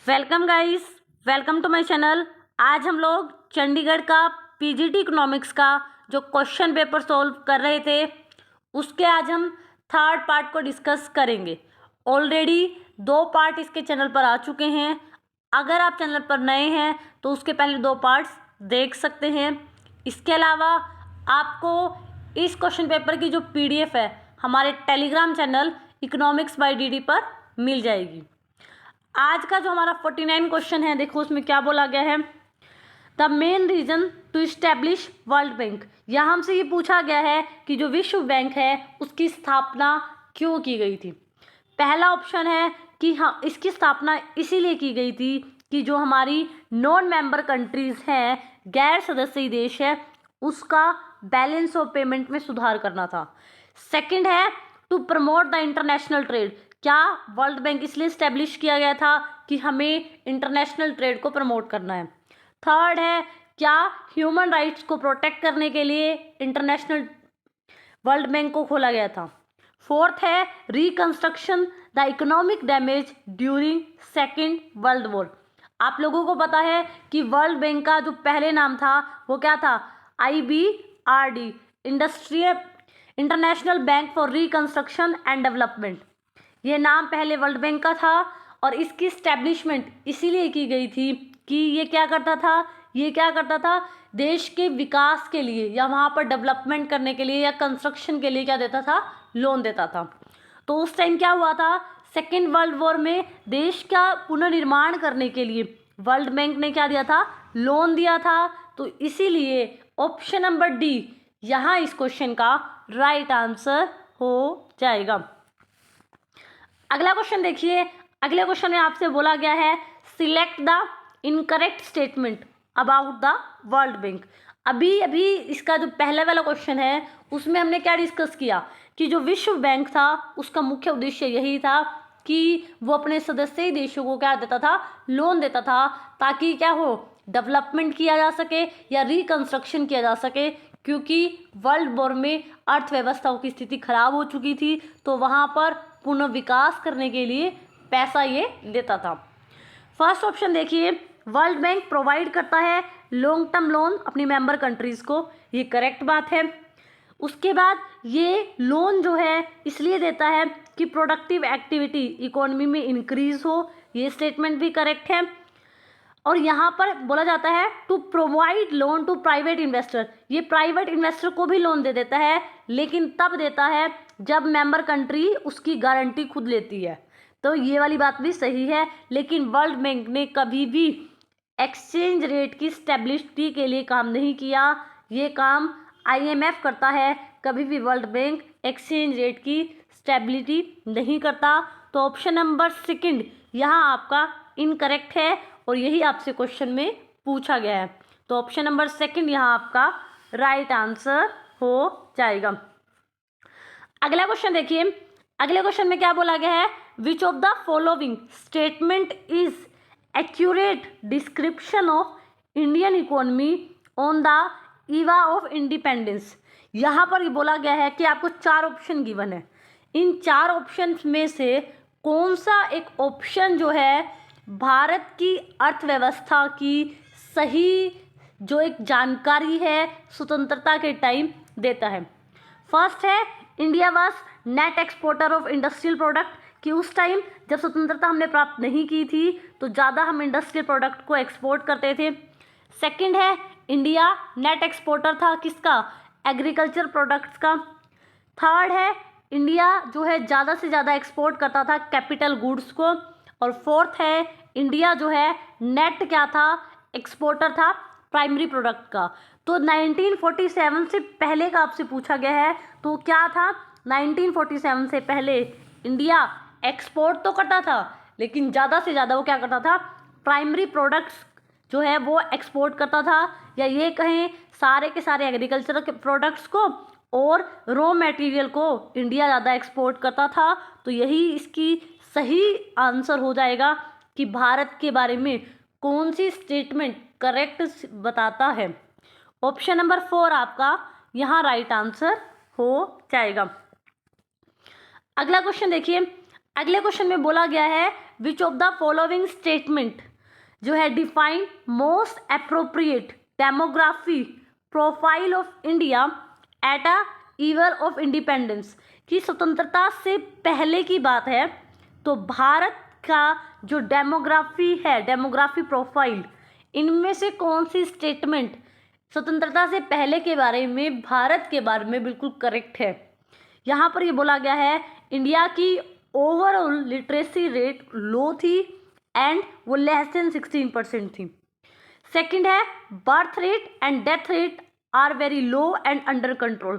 Welcome guys, welcome to my channel. आज हम लोग चंडीगढ़ का पीजीटी इकोनॉमिक्स का जो क्वेश्चन पेपर सॉल्व कर रहे थे उसके आज हम थर्ड पार्ट को डिस्कस करेंगे। ऑलरेडी 2 पार्ट इसके चैनल पर आ चुके हैं। अगर आप चैनल पर नए हैं तो उसके पहले 2 पार्ट्स देख सकते हैं। इसके अलावा आपको इस क्वेश्चन पेपर की जो पीडीएफ है हमारे Telegram channel economics by DD पर मिल जाएगी। आज का जो हमारा 49 क्वेश्चन है, देखो उसमें क्या बोला गया है। The main reason to establish World Bank. यहाँ हमसे ये पूछा गया है कि जो विश्व बैंक है उसकी स्थापना क्यों की गई थी। पहला ऑप्शन है कि हाँ, इसकी स्थापना इसीलिए की गई थी कि जो हमारी नॉन मेंबर कंट्रीज हैं, गैर सदस्य देश है, उसका बैलेंस ऑफ पेमेंट में सुधार करना था। सेकंड है to promote the international trade. क्या वर्ल्ड बैंक इसलिए स्टैब्लिश किया गया था कि हमें इंटरनेशनल ट्रेड को प्रमोट करना है। थर्ड है क्या ह्यूमन राइट्स को प्रोटेक्ट करने के लिए इंटरनेशनल वर्ल्ड बैंक को खोला गया था। फोर्थ है reconstruction the economic damage during second world war. आप लोगों को पता है कि वर्ल्ड बैंक का जो पहले नाम था वो क्या था, IBRD, international bank for reconstruction and development. ये नाम पहले वर्ल्ड बैंक का था और इसकी स्टैब्लिशमेंट इसीलिए की गई थी कि ये क्या करता था, देश के विकास के लिए या वहाँ पर डेवलपमेंट करने के लिए या कंस्ट्रक्शन के लिए क्या देता था, लोन देता था। तो उस टाइम क्या हुआ था, सेकेंड वर्ल्ड वॉर में देश का पुनर्निर्माण करने के लिए वर्ल्ड बैंक ने क्या दिया था, लोन दिया था। तो इसीलिए ऑप्शन नंबर डी यहाँ इस क्वेश्चन का राइट आंसर हो जाएगा। अगला क्वेश्चन देखिए। अगले क्वेश्चन में आपसे बोला गया है select the incorrect statement about the world bank. अभी इसका जो पहले वाला क्वेश्चन है उसमें हमने क्या डिस्कस किया कि जो विश्व बैंक था उसका मुख्य उद्देश्य यही था कि वो अपने सदस्य देशों को क्या देता था, लोन देता था, ताकि क्या हो, डेवलपमेंट किया जा सके या रिकंस्ट्रक्शन किया जा सके। क्योंकि वर्ल्ड वॉर में अर्थव्यवस्थाओं की स्थिति खराब हो चुकी थी तो वहाँ पर पुनः विकास करने के लिए पैसा ये देता था। फर्स्ट ऑप्शन देखिए, वर्ल्ड बैंक प्रोवाइड करता है लॉन्ग टर्म लोन अपनी मेंबर कंट्रीज़ को, ये करेक्ट बात है। उसके बाद ये लोन जो है इसलिए देता है कि प्रोडक्टिव एक्टिविटी इकोनॉमी में इंक्रीज हो, ये स्टेटमेंट भी करेक्ट है। और यहाँ पर बोला जाता है to provide loan to private investor, ये प्राइवेट इन्वेस्टर को भी लोन दे देता है, लेकिन तब देता है जब मेंबर कंट्री उसकी गारंटी खुद लेती है। तो ये वाली बात भी सही है, लेकिन वर्ल्ड बैंक ने कभी भी एक्सचेंज रेट की स्टेबिलिटी के लिए काम नहीं किया, ये काम IMF करता है। कभी भी वर्ल्ड बैंक एक्सचेंज रेट की स्टेबिलिटी नहीं करता। तो ऑप्शन नंबर सेकंड यहाँ आपका इनकरेक्ट है और यही आपसे क्वेश्चन में पूछा गया है। तो ऑप्शन नंबर सेकंड यहाँ आपका राइट आंसर हो जाएगा। अगला क्वेश्चन देखिए। अगले क्वेश्चन में क्या बोला गया है, which of the following statement is accurate description of Indian economy on the Eva of independence. यहाँ पर ये बोला गया है कि आपको 4 ऑप्शन गिवन है। इन 4 ऑप्शन में से कौन सा एक ऑप्शन जो है भारत की अर्थव्यवस्था की सही जो एक जानकारी है स्वतंत्रता के टाइम देता है। फर्स्ट है India was net exporter of industrial product, कि उस टाइम जब स्वतंत्रता हमने प्राप्त नहीं की थी तो ज़्यादा हम इंडस्ट्रियल प्रोडक्ट को एक्सपोर्ट करते थे। सेकंड है इंडिया नेट एक्सपोर्टर था किसका, एग्रीकल्चर प्रोडक्ट्स का। थर्ड है इंडिया जो है ज़्यादा से ज़्यादा एक्सपोर्ट करता था कैपिटल गुड्स को। और फोर्थ है इंडिया जो है नेट क्या था, एक्सपोर्टर था प्राइमरी प्रोडक्ट का। तो 1947 से पहले का आपसे पूछा गया है, तो क्या था, 1947 से पहले इंडिया एक्सपोर्ट तो करता था लेकिन ज़्यादा से ज़्यादा वो क्या करता था, प्राइमरी प्रोडक्ट्स जो है वो एक्सपोर्ट करता था, या ये कहें सारे के सारे एग्रीकल्चर के प्रोडक्ट्स को और रॉ मटेरियल को इंडिया ज़्यादा एक्सपोर्ट करता था। तो यही इसकी सही आंसर हो जाएगा कि भारत के बारे में कौन सी स्टेटमेंट करेक्ट बताता है। ऑप्शन नंबर 4 आपका यहाँ राइट आंसर हो जाएगा। अगला क्वेश्चन देखिए। अगले क्वेश्चन में बोला गया है which of the following statement जो है define most appropriate demography profile of India at a year of independence, कि स्वतंत्रता से पहले की बात है तो भारत का जो डेमोग्राफी है, डेमोग्राफी प्रोफाइल, इनमें से कौन सी स्टेटमेंट स्वतंत्रता से पहले के बारे में, भारत के बारे में बिल्कुल करेक्ट है। यहाँ पर ये बोला गया है इंडिया की ओवरऑल लिटरेसी रेट लो थी एंड वो लेस देन 16% थी। सेकंड है birth rate and death rate are very low and under control,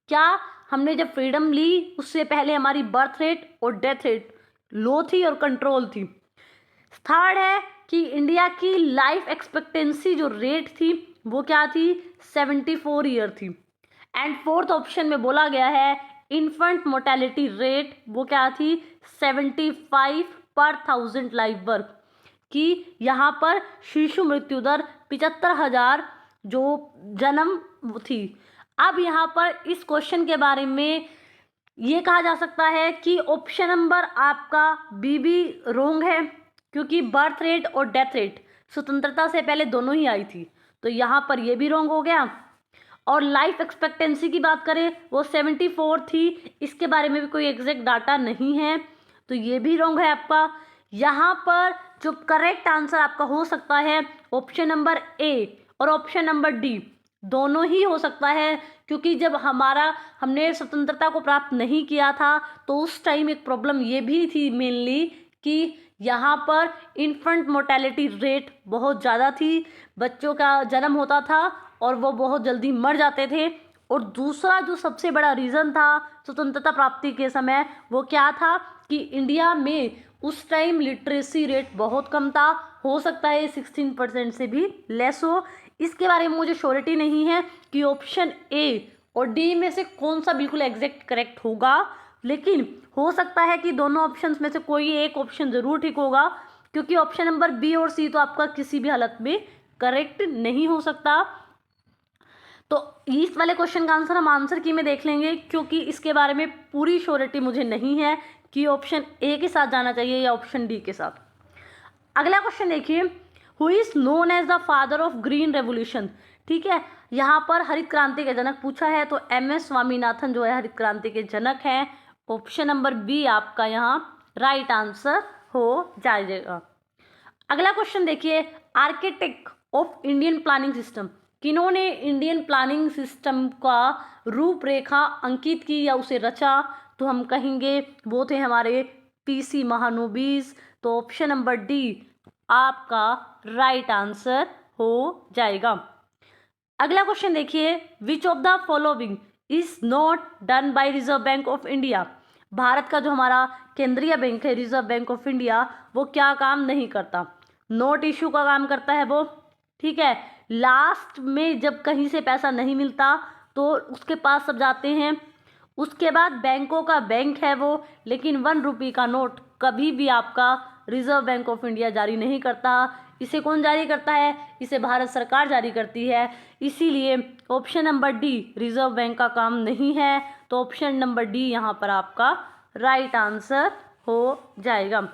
क्या हमने जब फ्रीडम ली उससे पहले हमारी बर्थ रेट और डेथ रेट लो थी और कंट्रोल थी। थर्ड है कि इंडिया की लाइफ एक्सपेक्टेंसी जो रेट थी वो क्या थी, 74 ईयर थी। एंड फोर्थ ऑप्शन में बोला गया है इन्फेंट मोर्टेलिटी रेट वो क्या थी, 75 पर 1000 लाइव बर्थ, कि यहाँ पर शिशु मृत्यु दर 75,000 जो जन्म थी। अब यहाँ पर इस क्वेश्चन के बारे में ये कहा जा सकता है कि ऑप्शन नंबर आपका बी भी रोंग है, क्योंकि बर्थ रेट और डेथ रेट स्वतंत्रता से पहले दोनों ही आई थी, तो यहाँ पर ये भी रोंग हो गया। और लाइफ एक्सपेक्टेंसी की बात करें वो 74 थी, इसके बारे में भी कोई एग्जैक्ट डाटा नहीं है, तो ये भी रोंग है आपका। यहाँ पर जो करेक्ट आंसर आपका हो सकता है ऑप्शन नंबर ए और ऑप्शन नंबर डी दोनों ही हो सकता है, क्योंकि जब हमने स्वतंत्रता को प्राप्त नहीं किया था तो उस टाइम एक प्रॉब्लम ये भी थी मेनली कि यहाँ पर इन्फेंट मोर्टेलिटी रेट बहुत ज़्यादा थी, बच्चों का जन्म होता था और वो बहुत जल्दी मर जाते थे। और दूसरा जो सबसे बड़ा रीज़न था स्वतंत्रता प्राप्ति के समय वो क्या था कि इंडिया में उस टाइम लिटरेसी रेट बहुत कम था, हो सकता है 16% से भी लेस हो। इसके बारे में मुझे श्योरिटी नहीं है कि ऑप्शन ए और डी में से कौन सा बिल्कुल एग्जैक्ट करेक्ट होगा, लेकिन हो सकता है कि दोनों ऑप्शंस में से कोई एक ऑप्शन ज़रूर ठीक होगा, क्योंकि ऑप्शन नंबर बी और सी तो आपका किसी भी हालत में करेक्ट नहीं हो सकता। तो इस वाले क्वेश्चन का आंसर हम आंसर की में देख लेंगे, क्योंकि इसके बारे में पूरी श्योरिटी मुझे नहीं है कि ऑप्शन ए के साथ जाना चाहिए या ऑप्शन डी के साथ। अगला क्वेश्चन देखिए, who is known as the father of green revolution. ठीक है, यहाँ पर हरित क्रांति के जनक पूछा है, तो MS स्वामीनाथन जो है हरित क्रांति के जनक हैं। ऑप्शन नंबर बी आपका यहाँ राइट आंसर हो जाएगा। अगला क्वेश्चन देखिए, architect of Indian planning system, किन्होंने इंडियन प्लानिंग सिस्टम का रूपरेखा अंकित की या उसे रचा, तो हम कहेंगे वो थे हमारे PC महानोबिस। तो ऑप्शन नंबर डी आपका राइट आंसर हो जाएगा। अगला क्वेश्चन देखिए, which of the following is not done by reserve bank of India. Bharat का जो हमारा केंद्रीय बैंक है रिजर्व बैंक ऑफ इंडिया, वो क्या काम नहीं करता, नोट इशू का काम करता है वो। ठीक है, लास्ट में जब कहीं से पैसा नहीं मिलता तो उसके पास सब जाते हैं। उसके बाद बैंकों का बैंक है वो, लेकिन 1 रुपये का नोट कभी भी आपका रिजर्व बैंक ऑफ इंडिया जारी नहीं करता। इसे कौन जारी करता है, इसे भारत सरकार जारी करती है। इसीलिए option number D reserve bank का काम नहीं है, तो ऑप्शन नंबर डी यहाँ पर आपका राइट आंसर हो जाएगा।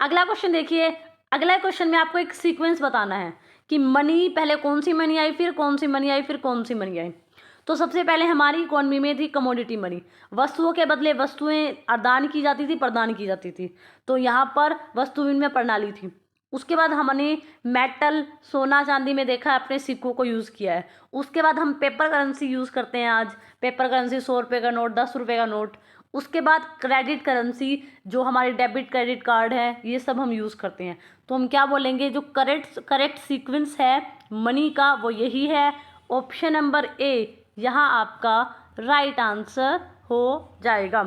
अगला क्वेश्चन देखिए, अगला क्वेश्चन में आपको एक सीक्वेंस बताना है कि मनी, पहले कौन सी मनी आई, फिर कौन सी मनी आई, फिर कौन सी मनी आई। तो सबसे पहले हमारी इकोनॉमी में थी कमोडिटी मनी, वस्तुओं के बदले वस्तुएं आदान की जाती थी, प्रदान की जाती थी, तो यहाँ पर वस्तु विनिमय प्रणाली थी। उसके बाद हमने मेटल, सोना चांदी में देखा है अपने सिक्कों को यूज़ किया है। उसके बाद हम पेपर करेंसी यूज़ करते हैं आज, पेपर करेंसी 100 रुपये का नोट, 10 रुपये का नोट। उसके बाद क्रेडिट करेंसी जो हमारे डेबिट क्रेडिट कार्ड है, ये सब हम यूज़ करते हैं। तो हम क्या बोलेंगे, जो करेक्ट सीक्वेंस है मनी का वो यही है, ऑप्शन नंबर ए यहाँ आपका राइट आंसर हो जाएगा।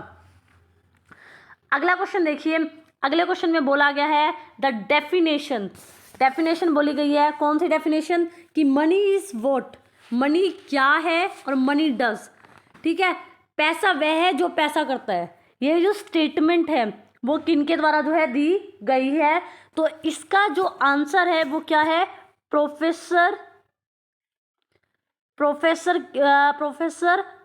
अगला क्वेश्चन देखिए, अगले क्वेश्चन में बोला गया है द डेफिनेशन बोली गई है। कौन सी डेफिनेशन, कि मनी इज व्हाट, मनी क्या है और मनी डज। ठीक है, पैसा वह है जो पैसा करता है। ये जो स्टेटमेंट है वो किनके द्वारा जो है दी गई है, तो इसका जो आंसर है वो क्या है, प्रोफेसर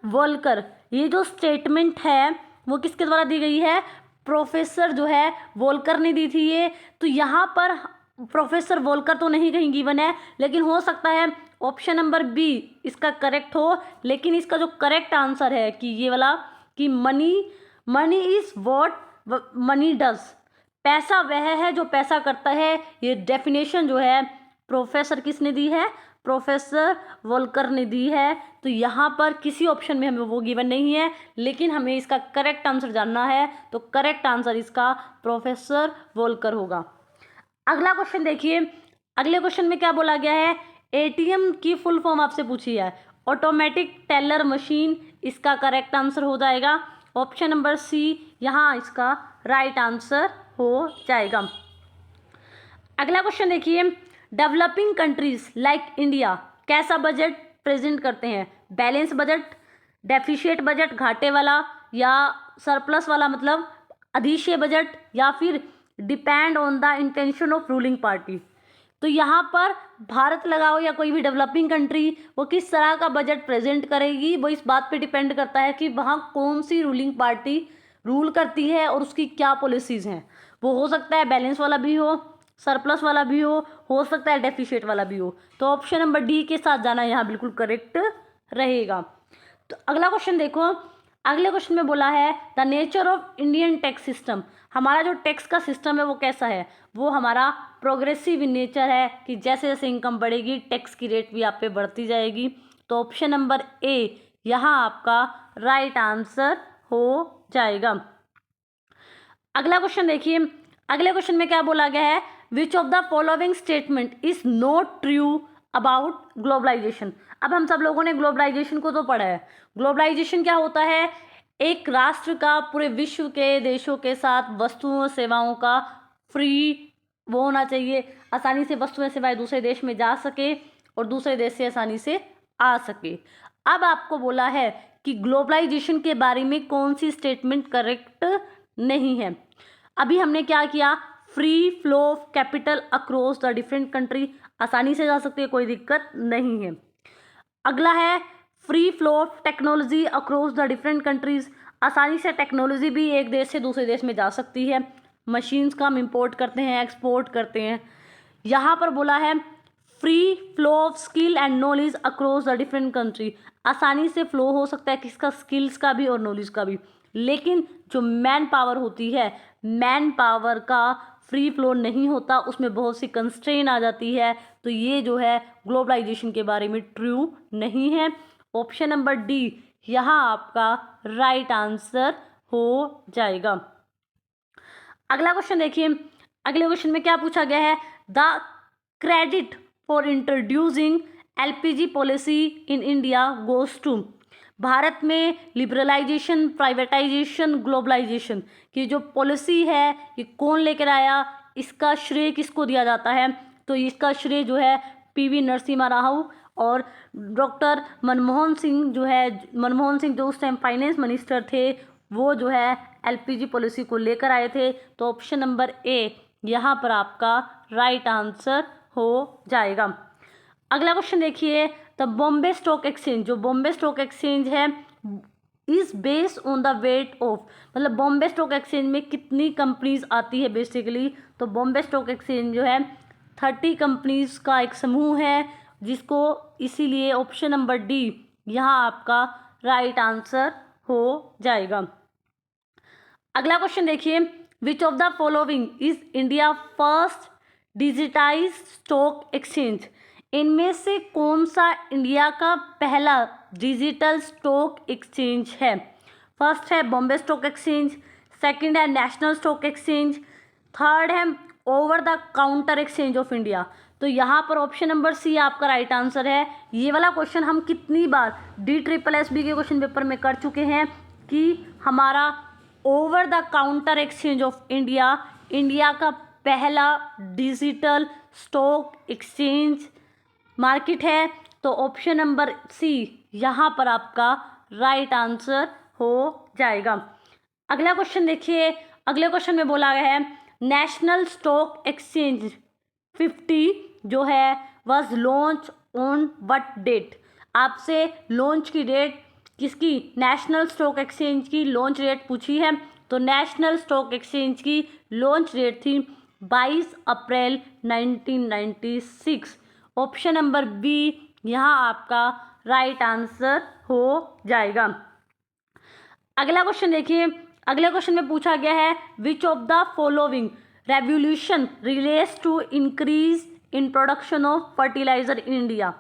वोल्कर। ये जो स्टेटमेंट है वो किसके द्वारा दी गई है, प्रोफेसर जो है वोल्कर ने दी थी ये। तो यहाँ पर प्रोफेसर वोल्कर तो नहीं कहीं गिवन है, लेकिन हो सकता है ऑप्शन नंबर बी इसका करेक्ट हो। लेकिन इसका जो करेक्ट आंसर है कि ये वाला कि money is what money does, पैसा वह है जो पैसा करता है। ये डेफिनेशन जो है प्रोफेसर किसने दी है, प्रोफेसर वोल्कर ने दी है। तो यहाँ पर किसी ऑप्शन में हमें वो गिवन नहीं है, लेकिन हमें इसका करेक्ट आंसर जानना है। तो करेक्ट आंसर इसका प्रोफेसर वोल्कर होगा। अगला क्वेश्चन देखिए, अगले क्वेश्चन में क्या बोला गया है, एटीएम की फुल फॉर्म आपसे पूछी है, ऑटोमेटिक टेलर मशीन। इसका करेक्ट आंसर हो जाएगा ऑप्शन नंबर सी, यहाँ इसका राइट आंसर हो जाएगा। अगला क्वेश्चन देखिए, डेवलपिंग कंट्रीज लाइक इंडिया कैसा बजट प्रेजेंट करते हैं, बैलेंस बजट, डेफिशिएट बजट घाटे वाला, या सरप्लस वाला मतलब अधिशेय बजट, या फिर depend on the intention of ruling party. तो यहाँ पर भारत लगाओ या कोई भी डेवलपिंग कंट्री, वो किस तरह का बजट प्रेजेंट करेगी, वो इस बात पे डिपेंड करता है कि वहाँ कौन सी रूलिंग पार्टी रूल करती है और उसकी क्या पॉलिसीज़ हैं। वो हो सकता है बैलेंस वाला भी हो, सरप्लस वाला भी हो सकता है डेफिशिएट वाला भी हो। तो ऑप्शन नंबर डी के साथ जाना यहाँ बिल्कुल करेक्ट रहेगा। तो अगला क्वेश्चन देखो, अगले क्वेश्चन में बोला है the nature of Indian tax system. हमारा जो टैक्स का सिस्टम है वो कैसा है, वो हमारा प्रोग्रेसिव इन नेचर है कि जैसे जैसे इनकम बढ़ेगी टैक्स की रेट भी आप पे बढ़ती जाएगी। तो ऑप्शन नंबर ए यहाँ आपका राइट आंसर हो जाएगा। अगला क्वेश्चन देखिए, अगले क्वेश्चन में क्या बोला गया है, which of the following statement is not true about globalisation. अब हम सब लोगों ने ग्लोबलाइजेशन को तो पढ़ा है। ग्लोबलाइजेशन क्या होता है, एक राष्ट्र का पूरे विश्व के देशों के साथ वस्तुओं सेवाओं का फ्री वो होना चाहिए, आसानी से वस्तुएं सेवाएं दूसरे देश में जा सके और दूसरे देश से आसानी से आ सके। अब आपको बोला है कि ग्लोबलाइजेशन के बारे में कौन सी स्टेटमेंट करेक्ट नहीं है। अभी हमने क्या किया, free flow of capital across the different country, आसानी से जा सकती है, कोई दिक्कत नहीं है। अगला है free flow of technology across the different countries, आसानी से टेक्नोलॉजी भी एक देश से दूसरे देश में जा सकती है। मशीन्स का हम इंपोर्ट करते हैं, एक्सपोर्ट करते हैं। यहाँ पर बोला है free flow of skill and knowledge across the different country, आसानी से फ्लो हो सकता है किसका, स्किल्स का भी और नॉलेज का भी। लेकिन जो मैन पावर होती है, मैन पावर का फ्री फ्लो नहीं होता, उसमें बहुत सी कंस्ट्रेन आ जाती है। तो ये जो है ग्लोबलाइजेशन के बारे में ट्रू नहीं है। ऑप्शन नंबर डी यहाँ आपका राइट आंसर हो जाएगा। अगला क्वेश्चन देखिए, अगले क्वेश्चन में क्या पूछा गया है, the credit for introducing LPG policy in India goes to. Bharat में लिबरलाइजेशन, प्राइवेटाइजेशन, ग्लोबलाइजेशन की जो पॉलिसी है ये कौन लेकर आया, इसका श्रेय किसको दिया जाता है। तो इसका श्रेय जो है पीवी नरसिम्हा राव और डॉक्टर मनमोहन सिंह जो है, मनमोहन सिंह जो उस टाइम फाइनेंस मिनिस्टर थे, वो जो है एलपीजी पॉलिसी को लेकर आए थे। तो ऑप्शन नंबर ए यहाँ पर आपका राइट आंसर हो जाएगा। अगला क्वेश्चन देखिए, द बॉम्बे स्टॉक एक्सचेंज, जो बॉम्बे स्टॉक एक्सचेंज है is based on the weight of, मतलब बॉम्बे स्टॉक एक्सचेंज में कितनी कंपनीज आती है बेसिकली। तो बॉम्बे स्टॉक एक्सचेंज जो है 30 कंपनीज का एक समूह है, जिसको इसीलिए ऑप्शन नंबर डी यहाँ आपका राइट आंसर हो जाएगा। अगला क्वेश्चन देखिए, which of the following is India first digitise stock exchange. इनमें से कौन सा इंडिया का पहला डिजिटल स्टॉक एक्सचेंज है। फर्स्ट है बॉम्बे स्टॉक एक्सचेंज, सेकंड है नेशनल स्टॉक एक्सचेंज, थर्ड है over the counter exchange of India. तो यहाँ पर ऑप्शन नंबर सी आपका राइट आंसर है। ये वाला क्वेश्चन हम कितनी बार DSSB के क्वेश्चन पेपर में कर चुके हैं कि हमारा over the counter exchange of India, India का पहला डिजिटल स्टॉक एक्सचेंज मार्केट है। तो ऑप्शन नंबर सी यहाँ पर आपका राइट आंसर हो जाएगा। अगला क्वेश्चन देखिए, अगले क्वेश्चन में बोला गया है नेशनल स्टॉक एक्सचेंज 50 जो है was launch on what date. आपसे लॉन्च की डेट किसकी, नेशनल स्टॉक एक्सचेंज की लॉन्च डेट पूछी है। तो तो नेशनल स्टॉक एक्सचेंज की लॉन्च डेट थी 22 अप्रैल 1996। ऑप्शन नंबर बी यहाँ आपका राइट आंसर हो जाएगा। अगला क्वेश्चन देखिए, अगले क्वेश्चन में पूछा गया है which of the following revolution relates to increase in production of fertiliser in India,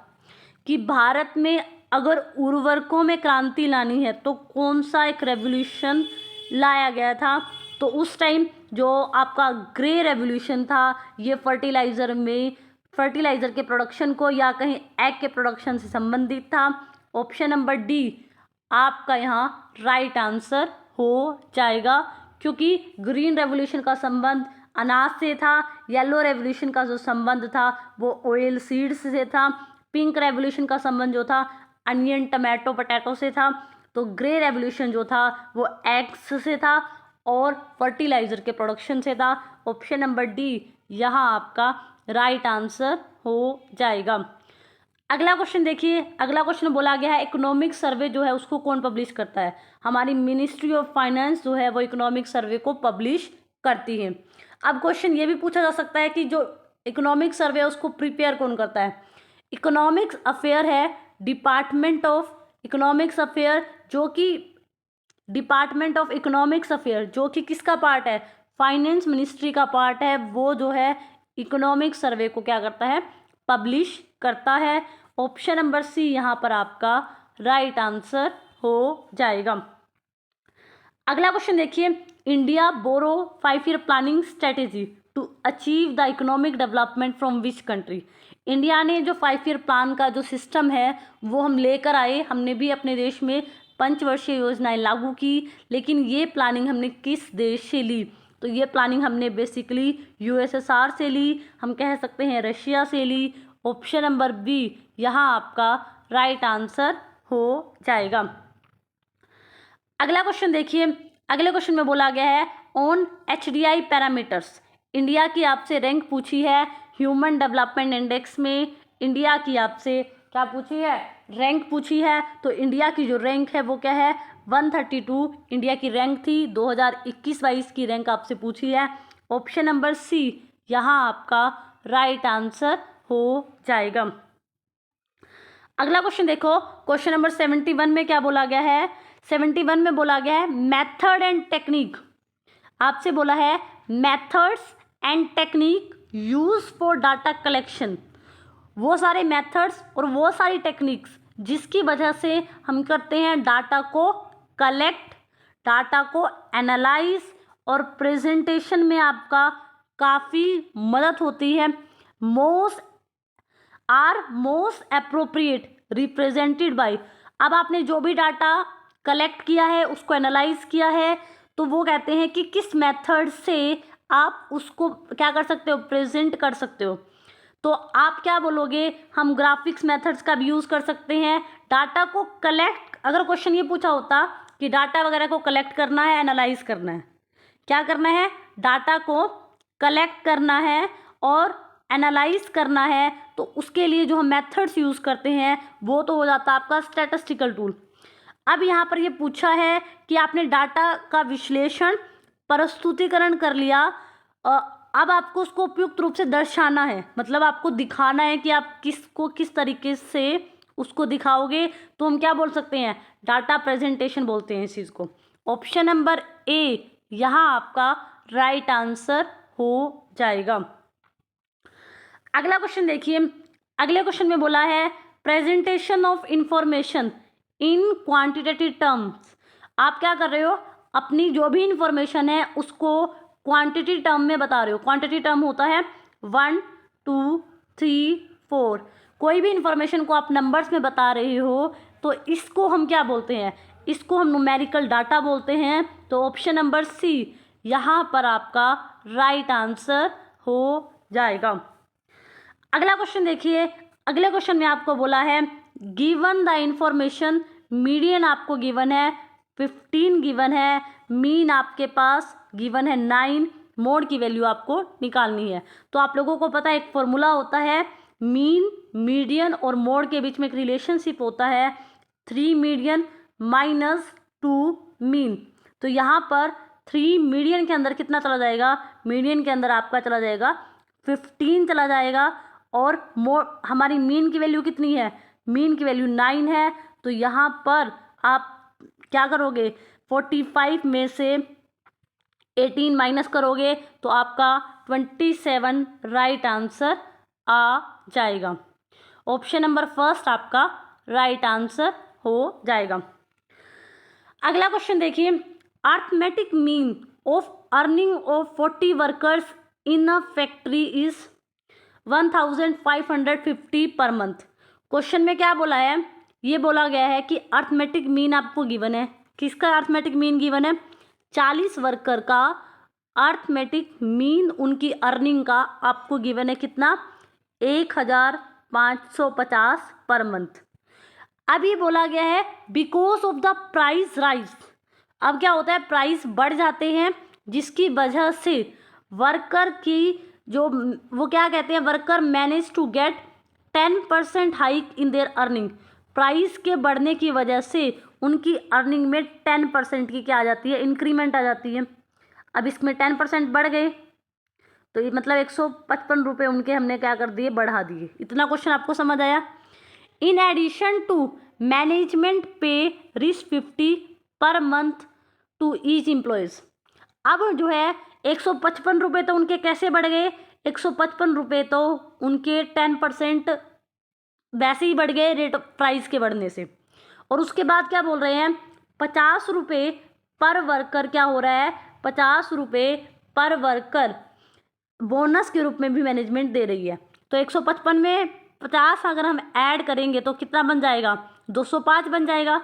कि भारत में अगर उर्वरकों में क्रांति लानी है तो कौन सा एक रेवोल्यूशन लाया गया था। तो उस टाइम जो आपका ग्रे रेवोल्यूशन था ये फर्टिलाइज़र के प्रोडक्शन को या कहीं एग के प्रोडक्शन से संबंधित था। ऑप्शन नंबर डी आपका यहाँ राइट आंसर हो जाएगा, क्योंकि ग्रीन रेवोल्यूशन का संबंध अनाज से था, येलो रेवोल्यूशन का जो संबंध था वो ऑयल सीड्स से था, पिंक रेवोल्यूशन का संबंध जो था अनियन टमाटो पोटैटो से था, तो ग्रे रेवोल्यूशन जो था वो एग्स से था और फर्टिलाइज़र के प्रोडक्शन से था। ऑप्शन नंबर डी यहाँ आपका राइट आंसर हो जाएगा। अगला क्वेश्चन देखिए, अगला क्वेश्चन बोला गया है इकोनॉमिक सर्वे जो है उसको कौन पब्लिश करता है। हमारी मिनिस्ट्री ऑफ फाइनेंस जो है वो इकोनॉमिक सर्वे को पब्लिश करती है। अब क्वेश्चन ये भी पूछा जा सकता है कि जो इकोनॉमिक सर्वे है उसको प्रिपेयर कौन करता है। इकोनॉमिक्स अफेयर है डिपार्टमेंट ऑफ इकोनॉमिक्स अफेयर, जो कि डिपार्टमेंट ऑफ इकोनॉमिक्स अफेयर जो कि किसका पार्ट है, फाइनेंस मिनिस्ट्री का पार्ट है, वो जो है इकोनॉमिक सर्वे को क्या करता है, पब्लिश करता है। ऑप्शन नंबर सी यहाँ पर आपका राइट आंसर हो जाएगा। अगला क्वेश्चन देखिए, India borrow 5 year planning strategy to achieve the economic development from which country. India ने जो 5 ईयर प्लान का जो सिस्टम है वो हम लेकर आए, हमने भी अपने देश में पंचवर्षीय योजनाएं लागू की, लेकिन ये प्लानिंग हमने किस देश से ली, तो ये प्लानिंग हमने बेसिकली यूएसएसआर से ली, हम कह सकते हैं रशिया से ली। ऑप्शन नंबर बी यहाँ आपका राइट आंसर हो जाएगा। अगला क्वेश्चन देखिए, अगले क्वेश्चन में बोला गया है ऑन एचडीआई पैरामीटर्स, इंडिया की आपसे रैंक पूछी है ह्यूमन डेवलपमेंट इंडेक्स में, इंडिया की आपसे क्या पूछी है, रैंक पूछी है। तो इंडिया की जो रैंक है वो क्या है, 132 इंडिया की रैंक थी, 2021-22 की रैंक आपसे पूछी है। ऑप्शन नंबर सी यहाँ आपका राइट आंसर हो जाएगा। अगला क्वेश्चन देखो, क्वेश्चन नंबर 71 में क्या बोला गया है, 71 में बोला गया है मेथड एंड टेक्निक, आपसे बोला है methods and technique use for data collection, वो सारे मेथड्स और वो सारी टेक्निक्स जिसकी वजह से हम करते हैं डाटा को कलेक्ट, डाटा को एनालाइज और प्रेजेंटेशन में आपका काफ़ी मदद होती है। मोस्ट एप्रोप्रिएट रिप्रेजेंटेड बाय, अब आपने जो भी डाटा कलेक्ट किया है उसको एनालाइज किया है तो वो कहते हैं कि किस मेथड से आप उसको क्या कर सकते हो, प्रेजेंट कर सकते हो। तो आप क्या बोलोगे, हम ग्राफिक्स मेथड्स का भी यूज़ कर सकते हैं। डाटा को कलेक्ट, अगर क्वेश्चन ये पूछा होता कि डाटा वगैरह को कलेक्ट करना है, एनालाइज करना है, क्या करना है, डाटा को कलेक्ट करना है और एनालाइज करना है, तो उसके लिए जो हम मेथड्स यूज़ करते हैं वो तो हो जाता है आपका स्टैटिस्टिकल टूल। अब यहाँ पर ये पूछा है कि आपने डाटा का विश्लेषण, प्रस्तुतिकरण कर लिया, अब आपको उसको उपयुक्त रूप से दर्शाना है, मतलब आपको दिखाना है कि आप किसको किस तरीके से उसको दिखाओगे, तो हम क्या बोल सकते हैं, डाटा प्रेजेंटेशन बोलते हैं इस चीज़ को। ऑप्शन नंबर ए यहाँ आपका राइट आंसर हो जाएगा। अगला क्वेश्चन देखिए, अगले क्वेश्चन में बोला है presentation of information in quantitative terms, आप क्या कर रहे हो, अपनी जो भी इंफॉर्मेशन है उसको क्वांटिटी टर्म में बता रहे हो। क्वांटिटी टर्म होता है 1 2 3 4, कोई भी इंफॉर्मेशन को आप नंबर्स में बता रहे हो तो इसको हम क्या बोलते हैं, इसको हम न्यूमेरिकल डाटा बोलते हैं। तो ऑप्शन नंबर सी यहाँ पर आपका राइट आंसर हो जाएगा। अगला क्वेश्चन देखिए, अगले क्वेश्चन में आपको बोला है गिवन द इंफॉर्मेशन, मीडियन आपको गिवन है 15 गिवन है, मीन आपके पास गिवन है 9, मोड की वैल्यू आपको निकालनी है। तो आप लोगों को पता है एक फॉर्मूला होता है, मीन, मीडियन और मोड के बीच में एक रिलेशनशिप होता है 3 मीडियन -2 मीन। तो यहाँ पर 3 मीडियन के अंदर कितना चला जाएगा, मीडियन के अंदर आपका चला जाएगा 15 चला जाएगा। और हमारी मीन की वैल्यू कितनी है, मीन की वैल्यू 9 है। तो यहाँ पर आप क्या करोगे, 45 में से 18 माइनस करोगे तो आपका 27 राइट आंसर आ जाएगा। ऑप्शन नंबर फर्स्ट आपका राइट आंसर हो जाएगा। अगला क्वेश्चन देखिए, arithmetic mean of earning of 40 workers in a factory is 1550 per month. Question में क्या बोला है, ये बोला गया है कि अर्थमेटिक मीन आपको गिवन है। किसका अर्थमेटिक मीन गिवन है, 40 वर्कर का अर्थमेटिक मीन उनकी अर्निंग का आपको गिवन है कितना, 1550 पर मंथ। अब ये बोला गया है because of the price rise. अब क्या होता है, प्राइस बढ़ जाते हैं जिसकी वजह से वर्कर की जो वो क्या कहते हैं, worker manage to get 10% hike in their earning. Price के बढ़ने की वजह से उनकी अर्निंग में 10% की क्या आ जाती है, इंक्रीमेंट आ जाती है। अब इसमें 10% बढ़ गए तो ये मतलब 155 रुपये उनके हमने क्या कर दिए, बढ़ा दिए। इतना क्वेश्चन आपको समझ आया। इन एडिशन टू मैनेजमेंट पे rich 50 per month to each employees. अब जो है 155 रुपये तो उनके कैसे बढ़ गए, 155 रुपये तो उनके 10% वैसे ही बढ़ गए रेट प्राइस के बढ़ने से। और उसके बाद क्या बोल रहे हैं, 50 रुपये पर वर्कर क्या हो रहा है, 50 रुपये पर वर्कर बोनस के रूप में भी मैनेजमेंट दे रही है। तो 155 में 50 अगर हम ऐड करेंगे तो कितना बन जाएगा, 205 बन जाएगा।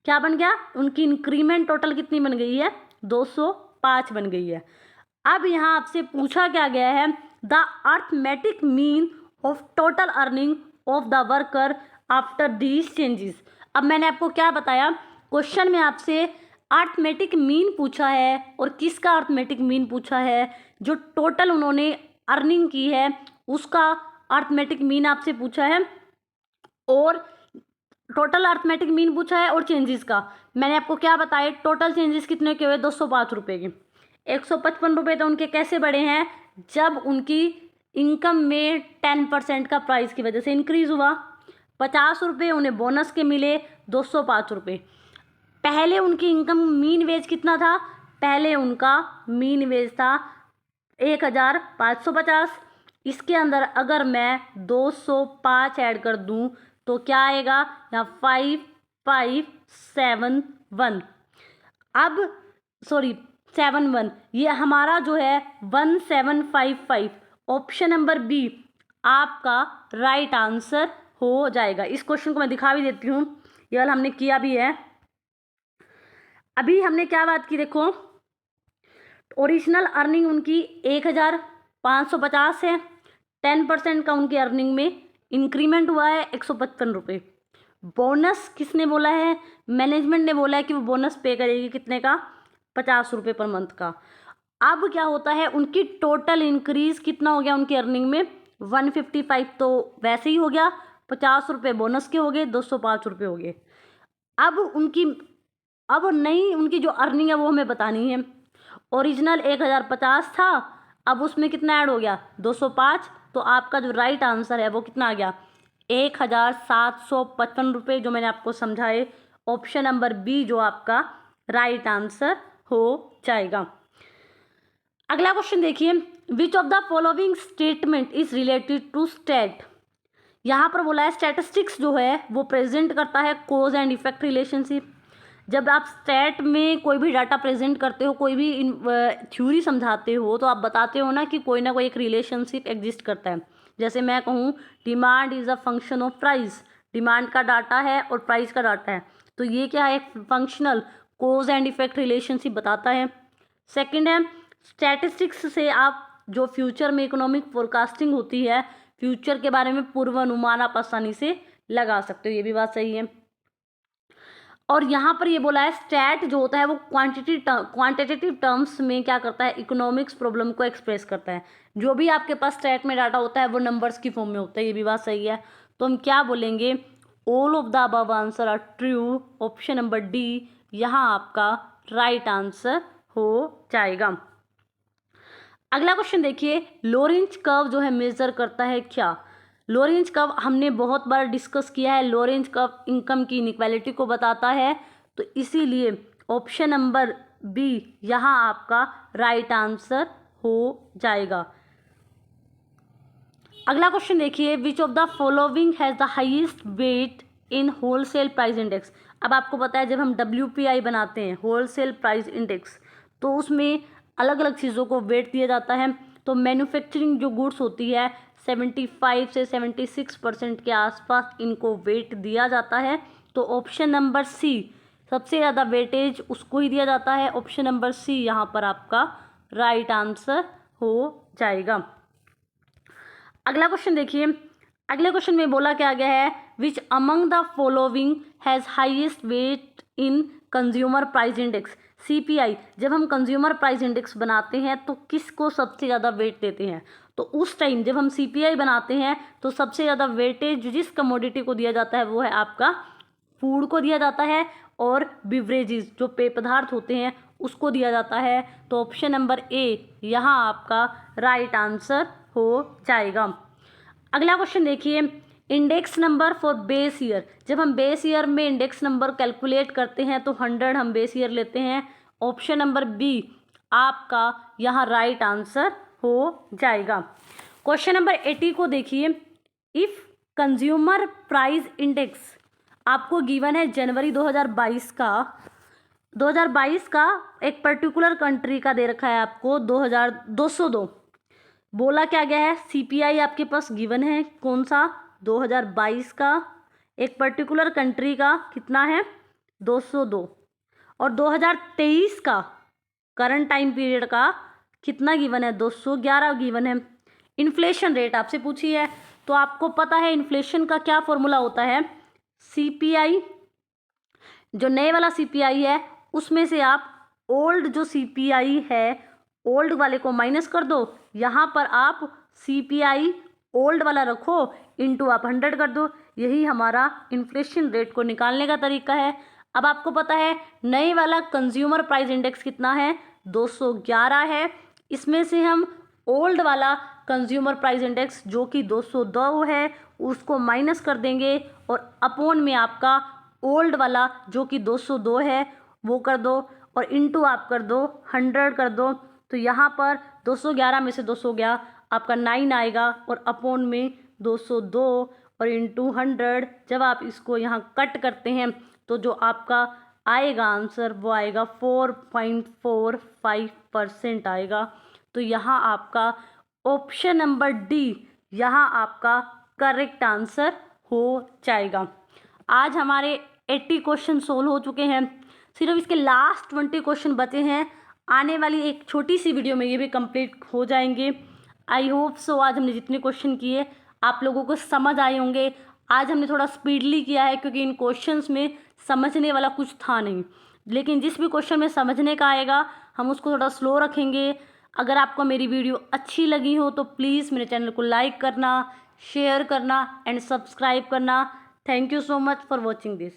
क्या बन गया, उनकी इंक्रीमेंट टोटल कितनी बन गई है, 205 बन गई है। अब यहाँ आपसे पूछा क्या गया है, the arithmetic mean of total earning of the worker after these changes. अब मैंने आपको क्या बताया, क्वेश्चन में आपसे अर्थमेटिक मीन पूछा है और किसका अर्थमेटिक मीन पूछा है, जो टोटल उन्होंने अर्निंग की है उसका अर्थमेटिक मीन आपसे पूछा है, और टोटल अर्थमेटिक मीन पूछा है और चेंजेस का। मैंने आपको क्या बताया, टोटल चेंजेस कितने के हुए, 205 रुपये के। 155 रुपये तो उनके कैसे बढ़े हैं, जब उनकी इनकम में 10% का प्राइस की वजह से इंक्रीज हुआ। 50 रुपये उन्हें बोनस के मिले, 205 रुपये। पहले उनकी इनकम मीन वेज कितना था, पहले उनका मीन वेज था 1550। इसके अंदर अगर मैं 205 ऐड कर दूं तो क्या आएगा, यहाँ 5571। अब 71, ये हमारा जो है 1755। ऑप्शन नंबर बी आपका राइट आंसर हो जाएगा। इस क्वेश्चन को मैं दिखा भी देती हूँ, ये वाला हमने किया भी है। अभी हमने क्या बात की, देखो ओरिजिनल अर्निंग उनकी 1550 है, 10% का उनकी अर्निंग में इंक्रीमेंट हुआ है 155 रुपये। बोनस किसने बोला है, मैनेजमेंट ने बोला है कि वो बोनस पे करेगी कितने का, 50 रुपये पर मंथ का। अब क्या होता है, उनकी टोटल इंक्रीज कितना हो गया उनकी अर्निंग में, 155 तो वैसे ही हो गया, 50 रुपये बोनस के हो गए, 205 रुपये हो गए। अब नई उनकी जो अर्निंग है वो हमें बतानी है। ओरिजिनल 1050 था, अब उसमें कितना ऐड हो गया, 205। तो आपका जो राइट आंसर है वो कितना आ गया, 1755 रुपये, जो मैंने आपको समझाए। ऑप्शन नंबर बी जो आपका राइट आंसर हो जाएगा। अगला क्वेश्चन देखिए, which of the following statement is related to stat. यहाँ पर बोला है स्टैटिस्टिक्स जो है वो प्रेजेंट करता है कॉज एंड इफेक्ट रिलेशनशिप। जब आप स्टैट में कोई भी डाटा प्रेजेंट करते हो, कोई भी थ्योरी समझाते हो, तो आप बताते हो ना कि कोई ना कोई एक रिलेशनशिप एग्जिस्ट करता है। जैसे मैं कहूँ demand is a function of price, demand का डाटा है और प्राइस का डाटा है, तो ये क्या है, functional cause and effect relationship बताता है। सेकंड है, स्टैटिस्टिक्स से आप जो फ्यूचर में इकोनॉमिक फोरकास्टिंग होती है, फ्यूचर के बारे में पूर्वानुमान आप आसानी से लगा सकते हो, ये भी बात सही है। और यहाँ पर ये बोला है स्टैट जो होता है वो क्वांटिटेटिव टर्म्स में क्या करता है, इकोनॉमिक्स प्रॉब्लम को एक्सप्रेस करता है। जो भी आपके पास स्टैट में डाटा होता है वो नंबर्स की फॉर्म में होता है, ये भी बात सही है। तो हम क्या बोलेंगे, all of the above answer are true. Option number D यहाँ आपका राइट आंसर हो जाएगा। अगला क्वेश्चन देखिए, लोरेंज कर्व जो है मेजर करता है क्या? लोरेंज कर्व हमने बहुत बार डिस्कस किया है। लोरेंज कर्व इनकम की इनइक्वालिटी को बताता है, तो इसीलिए ऑप्शन नंबर बी यहाँ आपका राइट आंसर हो जाएगा। अगला क्वेश्चन देखिए, which of the following has the highest wait in wholesale price index. अब आपको पता है जब हम WPI बनाते हैं, होलसेल प्राइस इंडेक्स, तो उसमें अलग अलग चीज़ों को वेट दिया जाता है। तो मैन्युफैक्चरिंग जो गुड्स होती है 75 से 76% के आसपास इनको वेट दिया जाता है। तो ऑप्शन नंबर सी सबसे ज़्यादा वेटेज उसको ही दिया जाता है। ऑप्शन नंबर सी यहाँ पर आपका राइट आंसर हो जाएगा। अगला क्वेश्चन देखिए, अगले क्वेश्चन में बोला क्या गया है, which among the following has highest wait in consumer price index. CPI जब हम कंज्यूमर प्राइस इंडेक्स बनाते हैं तो किसको सबसे ज़्यादा वेट देते हैं? तो उस टाइम जब हम CPI बनाते हैं तो सबसे ज़्यादा वेटेज जिस कमोडिटी को दिया जाता है वो है आपका फूड को दिया जाता है, और बिवरेजेस जो पेय पदार्थ होते हैं उसको दिया जाता है। तो ऑप्शन नंबर ए यहाँ आपका राइट आंसर हो जाएगा। अगला क्वेश्चन देखिए, index number for base year. जब हम बेस ईयर में इंडेक्स नंबर कैलकुलेट करते हैं तो 100 हम बेस ईयर लेते हैं। ऑप्शन नंबर बी आपका यहाँ राइट आंसर हो जाएगा। क्वेश्चन नंबर 80 को देखिए, इफ़ कंज्यूमर प्राइस इंडेक्स आपको गिवन है जनवरी 2022 का एक पर्टिकुलर कंट्री का दे रखा है आपको 202। बोला क्या गया है, CPI आपके पास गिवन है कौन सा 2022 का, एक पर्टिकुलर कंट्री का कितना है 202, और 2023 का करंट टाइम पीरियड का कितना गिवन है 211 गिवन है। इन्फ्लेशन रेट आपसे पूछी है, तो आपको पता है इन्फ्लेशन का क्या फॉर्मूला होता है, CPI जो नए वाला CPI है उसमें से आप ओल्ड जो CPI है ओल्ड वाले को माइनस कर दो, यहाँ पर आप CPI ओल्ड वाला रखो, इनटू आप 100 कर दो। यही हमारा इन्फ्लेशन रेट को निकालने का तरीका है। अब आपको पता है नए वाला कंज्यूमर प्राइस इंडेक्स कितना है 211 है, इसमें से हम ओल्ड वाला कंज्यूमर प्राइस इंडेक्स जो कि 202 है उसको माइनस कर देंगे, और अपॉन में आपका ओल्ड वाला जो कि 202 है वो कर दो, और इनटू आप कर दो 100 कर दो। तो यहाँ पर 211 में से 200 गया आपका 9 आएगा, और अपॉन में 202 और इंटू 100। जब आप इसको यहाँ कट करते हैं तो जो आपका आएगा आंसर वो आएगा 4.45% आएगा। तो यहाँ आपका ऑप्शन नंबर डी यहाँ आपका करेक्ट आंसर हो जाएगा। आज हमारे 80 क्वेश्चन सोल्व हो चुके हैं, सिर्फ इसके लास्ट 20 क्वेश्चन बचे हैं। आने वाली एक छोटी सी वीडियो में ये भी कंप्लीट हो जाएंगे। आई होप सो आज हमने जितने क्वेश्चन किए आप लोगों को समझ आए होंगे। आज हमने थोड़ा स्पीडली किया है क्योंकि इन क्वेश्चंस में समझने वाला कुछ था नहीं, लेकिन जिस भी क्वेश्चन में समझने का आएगा हम उसको थोड़ा स्लो रखेंगे। अगर आपको मेरी वीडियो अच्छी लगी हो तो प्लीज़ मेरे चैनल को लाइक करना, शेयर करना एंड सब्सक्राइब करना। Thank you so much for watching this.